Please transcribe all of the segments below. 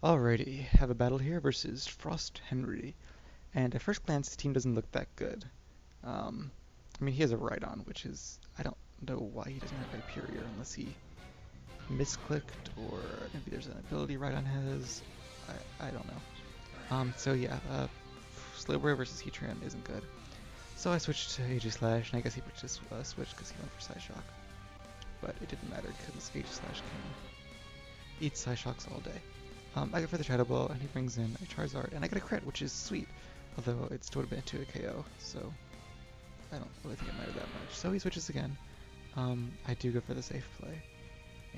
Alrighty, have a battle here versus frosthenry. And at first glance, his team doesn't look that good. Um, I mean, he has a Rhydon, which is... I don't know why he doesn't have Hyperior unless he misclicked, or maybe there's an ability Rhydon has. I don't know. So yeah, Slowbro versus Heatran isn't good. So I switched to Aegislash, and I guess he just switched because he went for Psyshock. But it didn't matter because Aegislash can eat Psyshocks all day. I go for the Shadow Ball, and he brings in a Charizard, and I get a crit, which is sweet. Although it still would have been to a KO, so I don't really think it mattered that much. So he switches again. I do go for the safe play,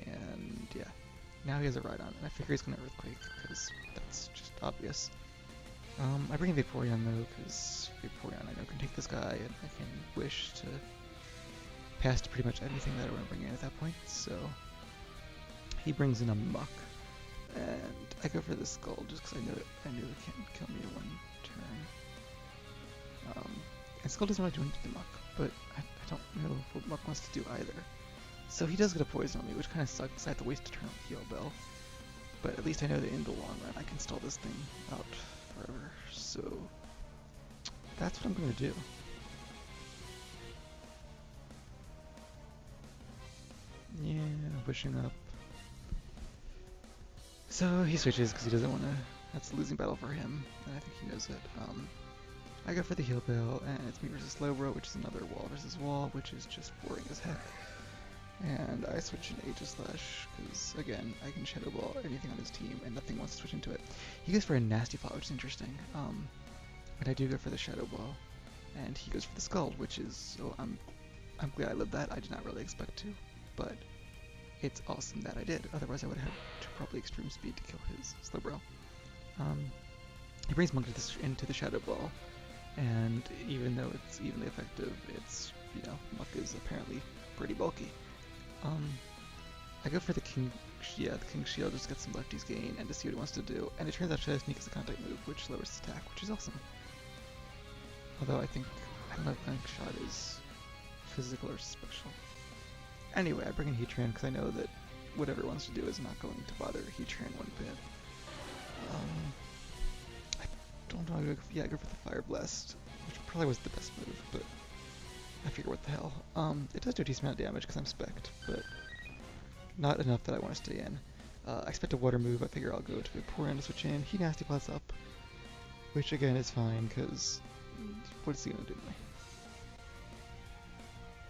and yeah. Now he has a Rhydon, and I figure he's going to Earthquake, because that's just obvious. I bring in Vaporeon though, because Vaporeon I know can take this guy, and I can wish to pass to pretty much anything that I want to bring in at that point, so he brings in a Muck. And I go for the Skull just because I knew it can't kill me in one turn. And Skull doesn't really do anything to Muck, but I don't know what Muck wants to do either. So he does get a poison on me, which kind of sucks. I have to waste a turn on Heal Bell. But at least I know that in the long run I can stall this thing out forever. So that's what I'm going to do. Yeah, wishing up. So he switches because he doesn't want to. That's a losing battle for him, and I think he knows it. I go for the Heal Bell, and it's me versus Slowbro, which is another wall versus wall, which is just boring as heck. And I switch in Aegislash because again I can Shadow Ball anything on his team, and nothing wants to switch into it. He goes for a Nasty Plot, which is interesting. But I do go for the Shadow Ball, and he goes for the Scald, which is so I'm glad I lived that. I did not really expect to, but it's awesome that I did. Otherwise, I would have had to probably extreme speed to kill his Slowbro. He brings Monk into the Shadow Ball, and even though it's evenly effective, it's, Muck is apparently pretty bulky. I go for the King Shield just to get some lefties gain and to see what he wants to do, and it turns out Shadow Sneak is a contact move, which lowers his attack, which is awesome. Although I don't know if Gunk Shot is physical or special. Anyway, I bring in Heatran because I know that whatever it wants to do is not going to bother Heatran one bit. I don't know, I go for the Fire Blast, which probably was the best move, but I figure what the hell. It does do a decent amount of damage because I'm spec'd, but not enough that I want to stay in. I expect a Water move, I figure I'll go to Vaporeon to switch in. He Nasty Plots up, which again is fine because what is he going to do to me?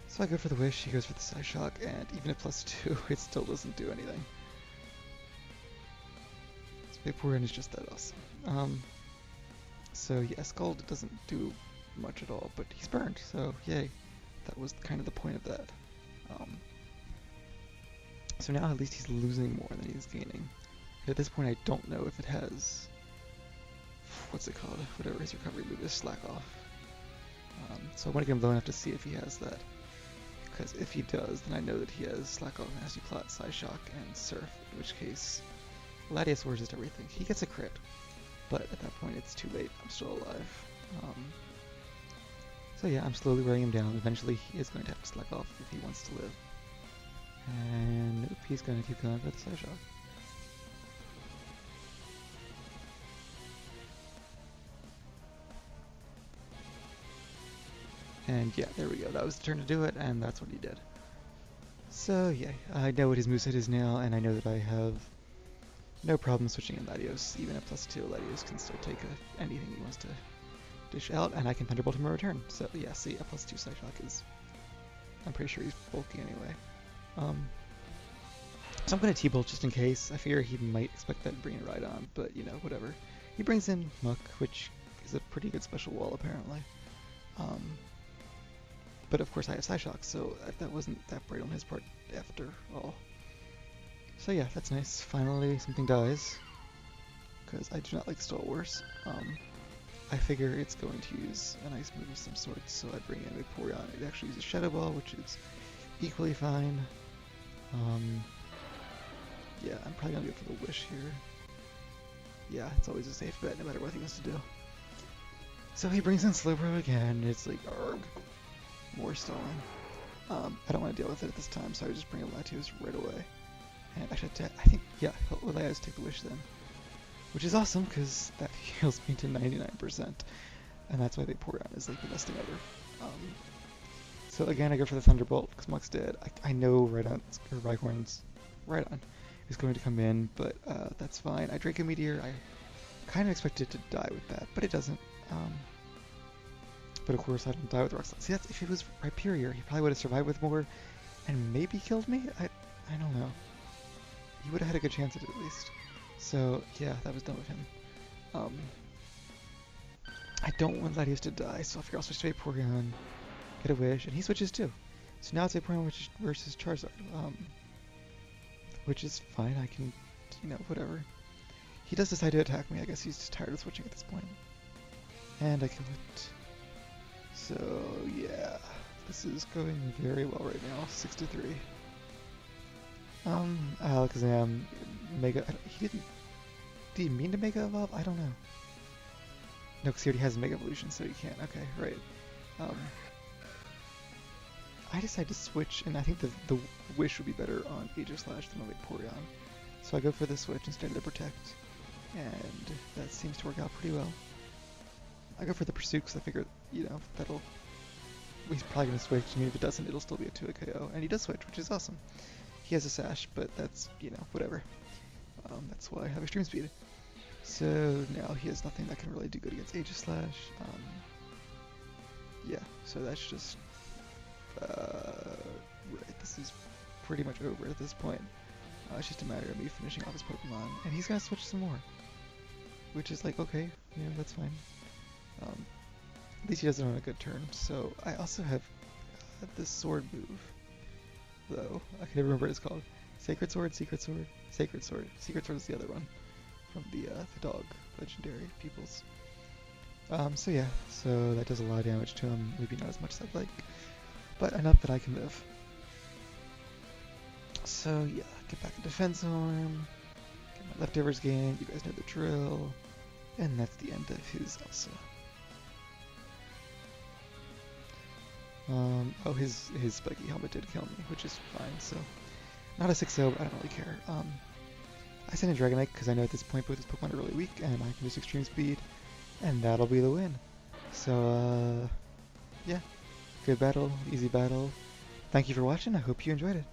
So I go for the Wish, he goes for the Psyshock, and even at +2, it still doesn't do anything. So Vaporeon is just that awesome. So yeah, Scald doesn't do much at all, but he's burned, so yay. That was kind of the point of that. So now at least he's losing more than he's gaining. At this point I don't know if it has... what's it called? Whatever his recovery move is, Slack Off. So I want to get him low enough to see if he has that. Because if he does, then I know that he has Slack Off, Nasty Plot, Psyshock, and Surf, in which case Latias will resist everything. He gets a crit, but at that point it's too late. I'm still alive. So yeah, I'm slowly wearing him down. Eventually he is going to have to Slack Off if he wants to live. And nope, he's going to keep going for the Psyshock. And yeah, there we go. That was the turn to do it, and that's what he did. So yeah, I know what his moveset is now, and I know that I have no problem switching in Latios. Even at +2, Latios can still take anything he wants to dish out, and I can Thunderbolt him in return. So yeah, see, a +2 Psyshock is... I'm pretty sure he's bulky anyway. So I'm going to T-Bolt just in case. I figure he might expect that to bring a Rhydon, but whatever. He brings in Muck, which is a pretty good special wall apparently. But of course I have Psyshock, so that wasn't that bright on his part after all. So yeah, that's nice. Finally something dies, because I do not like Star Wars. I figure it's going to use a nice move of some sort, so I bring in Vaporeon. It actually uses Shadow Ball, which is equally fine. Yeah, I'm probably going to go for the Wish here. Yeah, it's always a safe bet, no matter what he wants to do. So he brings in Slowbro again. It's like, arg. More stalling. I don't want to deal with it at this time, so I would just bring in Latios right away. And actually, I think, yeah, he'll let us take the Wish then. which is awesome because that heals me to 99%, and that's why Vaporeon is like the best thing ever. So again, I go for the Thunderbolt because Muck's dead. I know Rhyhorn's Rhydon is going to come in, but that's fine. I Draco Meteor. I kind of expected it to die with that, but it doesn't. But of course, I don't die with Rock Slide. See, that's, if it was Rhyperior, he probably would have survived with more and maybe killed me? I don't know. He would have had a good chance at it at least. So, yeah, that was done with him. I don't want Latios to die, so I figure I'll switch to Vaporeon, get a Wish, and he switches too. So now it's Vaporeon versus Charizard, which is fine. I can, whatever. He does decide to attack me. I guess he's just tired of switching at this point. And I kill it. So, yeah, this is going very well right now. 6-3. Alakazam, Mega. Did he mean to Mega Evolve? I don't know. No, because he already has a Mega Evolution, so he can't. Okay, right. I decided to switch, and I think the Wish would be better on Aegislash than on Vaporeon. So I go for the Switch instead of the Protect, and that seems to work out pretty well. I go for the Pursuit because I figure, that'll... He's probably going to switch, and if it doesn't, it'll still be a 2-hit KO. And he does switch, which is awesome. He has a Sash, but that's, whatever. That's why I have Extreme Speed. So now he has nothing that can really do good against Aegislash. Yeah, so that's just... right, this is pretty much over at this point. It's just a matter of me finishing off his Pokemon. And he's going to switch some more. Which is like, okay, that's fine. At least he does it on a good turn. So I also have this sword move, though. I can never remember what it's called. Sacred Sword, Secret Sword, Sacred Sword. Secret Sword is the other one from the dog legendary peoples. So yeah, so that does a lot of damage to him. Maybe not as much as I'd like, but enough that I can live. So yeah, get back a Defense Arm, get my leftovers gained. You guys know the drill. And that's the end of his Elsa. Oh, his spiky helmet did kill me, which is fine, so... Not a 6-0, but I don't really care. I send in Dragonite because I know at this point both his Pokemon are really weak, and I can use Extreme Speed, and that'll be the win. So, yeah. Good battle, easy battle. Thank you for watching, I hope you enjoyed it.